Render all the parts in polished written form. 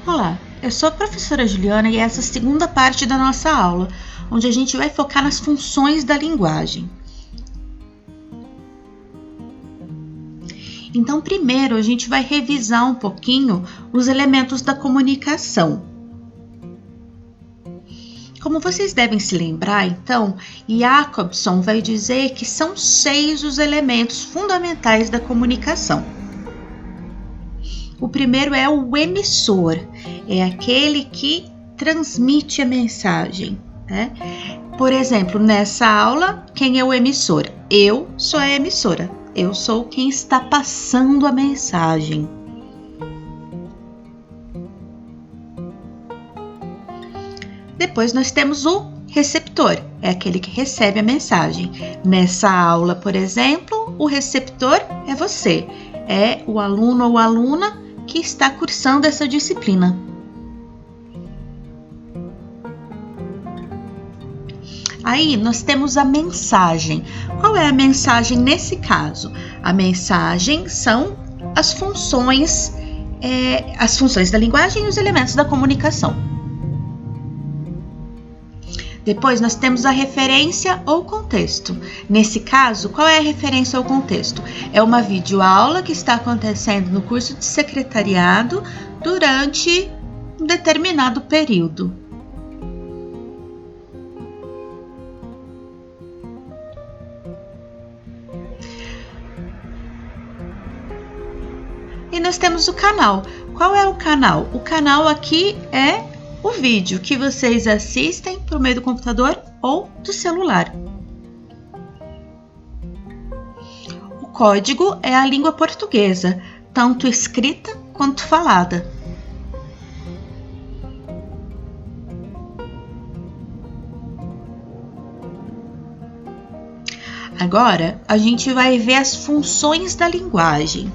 Olá, eu sou a professora Juliana e essa é a segunda parte da nossa aula, onde a gente vai focar nas funções da linguagem. Então, primeiro a gente vai revisar um pouquinho os elementos da comunicação. Como vocês devem se lembrar, então, Jacobson vai dizer que são 6 os elementos fundamentais da comunicação. O primeiro é o emissor, é aquele que transmite a mensagem, né? Por exemplo, nessa aula, quem é o emissor? Eu sou a emissora, eu sou quem está passando a mensagem. Depois nós temos o receptor, é aquele que recebe a mensagem. Nessa aula, por exemplo, o receptor é você, é o aluno ou aluna que está cursando essa disciplina. Aí nós temos a mensagem. Qual é a mensagem nesse caso? A mensagem são as funções da linguagem e os elementos da comunicação. Depois nós temos a referência ou contexto. Nesse caso, qual é a referência ou contexto? É uma videoaula que está acontecendo no curso de secretariado durante um determinado período. E nós temos o canal. Qual é o canal? O canal aqui é o vídeo que vocês assistem por meio do computador ou do celular. O código é a língua portuguesa, tanto escrita quanto falada. Agora, a gente vai ver as funções da linguagem.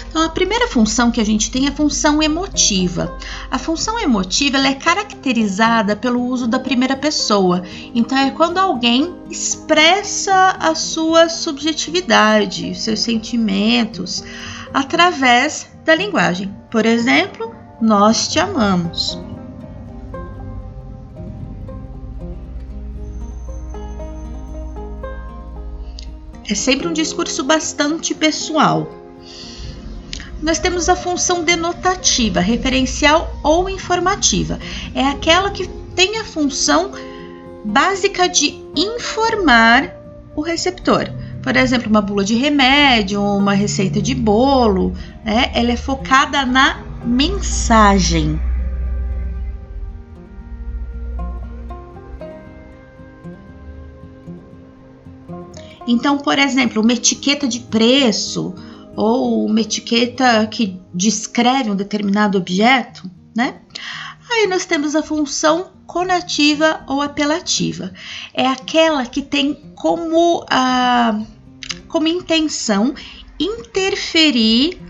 Então, a primeira função que a gente tem é a função emotiva. A função emotiva ela é caracterizada pelo uso da primeira pessoa. Então, é quando alguém expressa a sua subjetividade, seus sentimentos, através da linguagem. Por exemplo, nós te amamos. É sempre um discurso bastante pessoal. Nós temos a função denotativa, referencial ou informativa. É aquela que tem a função básica de informar o receptor. Por exemplo, uma bula de remédio, uma receita de bolo, né? Ela é focada na mensagem. Então, por exemplo, uma etiqueta de preço, ou uma etiqueta que descreve um determinado objeto, né? Aí nós temos a função conativa ou apelativa. É aquela que tem como intenção interferir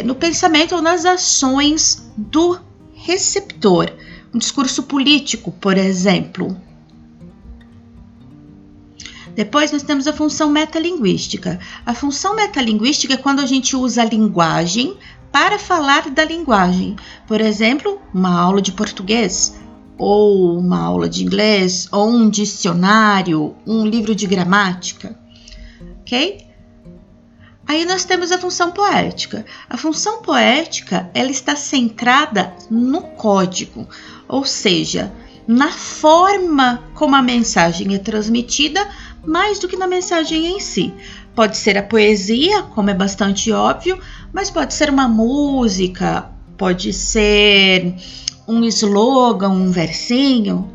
no pensamento ou nas ações do receptor. Um discurso político, por exemplo. Depois nós temos a função metalinguística. A função metalinguística é quando a gente usa a linguagem para falar da linguagem. Por exemplo, uma aula de português, ou uma aula de inglês, ou um dicionário, um livro de gramática. Ok? Aí nós temos a função poética. A função poética ela está centrada no código, ou seja, na forma como a mensagem é transmitida, mais do que na mensagem em si. Pode ser a poesia, como é bastante óbvio, mas pode ser uma música, pode ser um slogan, um versinho.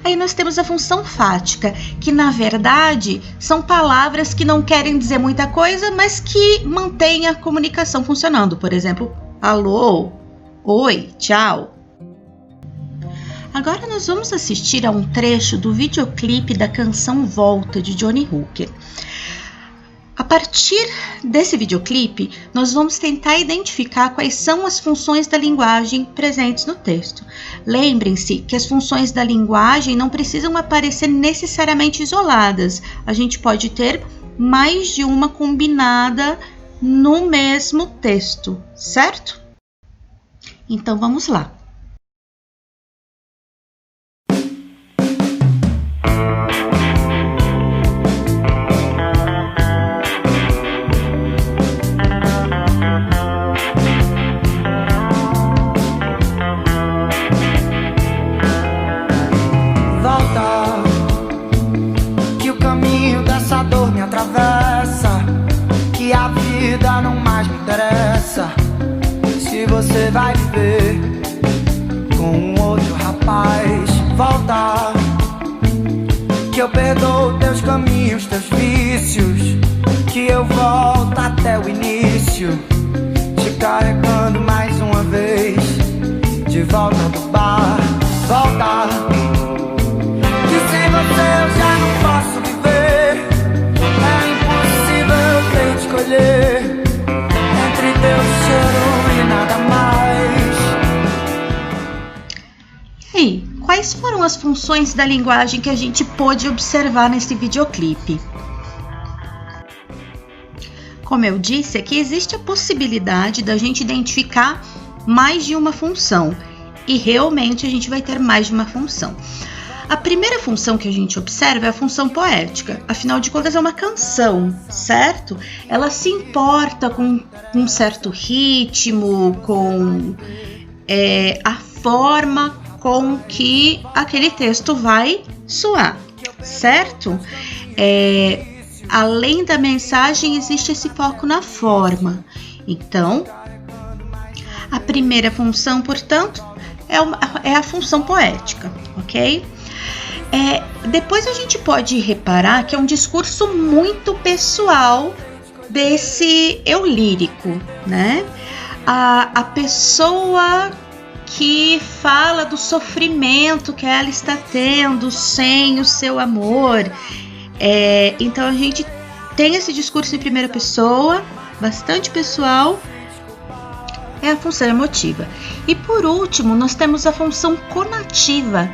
Aí nós temos a função fática, que na verdade são palavras que não querem dizer muita coisa, mas que mantêm a comunicação funcionando. Por exemplo, alô, oi, tchau. Agora nós vamos assistir a um trecho do videoclipe da canção Volta, de Johnny Hooker. A partir desse videoclipe, nós vamos tentar identificar quais são as funções da linguagem presentes no texto. Lembrem-se que as funções da linguagem não precisam aparecer necessariamente isoladas. A gente pode ter mais de uma combinada no mesmo texto, certo? Então vamos lá. Que a vida não mais me interessa. Se você vai viver com um outro rapaz, volta, que eu perdoo teus caminhos, teus vícios, que eu volto até o início, te carregando mais uma vez, de volta do bar. Volta, que sem você eu já não posso viver. Escolher entre teu cheiro e nada mais. E aí, quais foram as funções da linguagem que a gente pôde observar nesse videoclipe? Como eu disse, aqui existe a possibilidade da gente identificar mais de uma função, e realmente a gente vai ter mais de uma função. A primeira função que a gente observa é a função poética. Afinal de contas, é uma canção, certo? Ela se importa com um certo ritmo, com a forma com que aquele texto vai soar, certo? Além da mensagem, existe esse foco na forma. Então, a primeira função, portanto, é a função poética, ok? Depois a gente pode reparar que é um discurso muito pessoal desse eu lírico, né? A pessoa que fala do sofrimento que ela está tendo sem o seu amor. Então a gente tem esse discurso em primeira pessoa, bastante pessoal, é a função emotiva. E por último, nós temos a função conativa.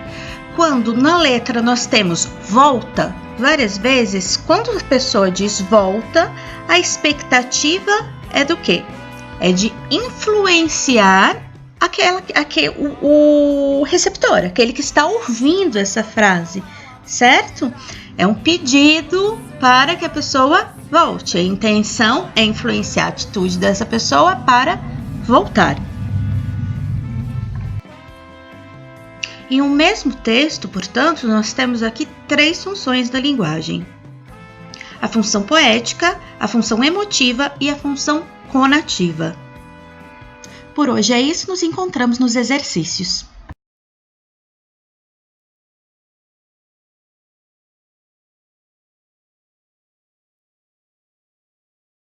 Quando na letra nós temos volta várias vezes, quando a pessoa diz volta, a expectativa é do quê? É de influenciar o receptor, aquele que está ouvindo essa frase, certo? É um pedido para que a pessoa volte. A intenção é influenciar a atitude dessa pessoa para voltar. Em um mesmo texto, portanto, nós temos aqui 3 funções da linguagem: a função poética, a função emotiva e a função conativa. Por hoje é isso, nos encontramos nos exercícios.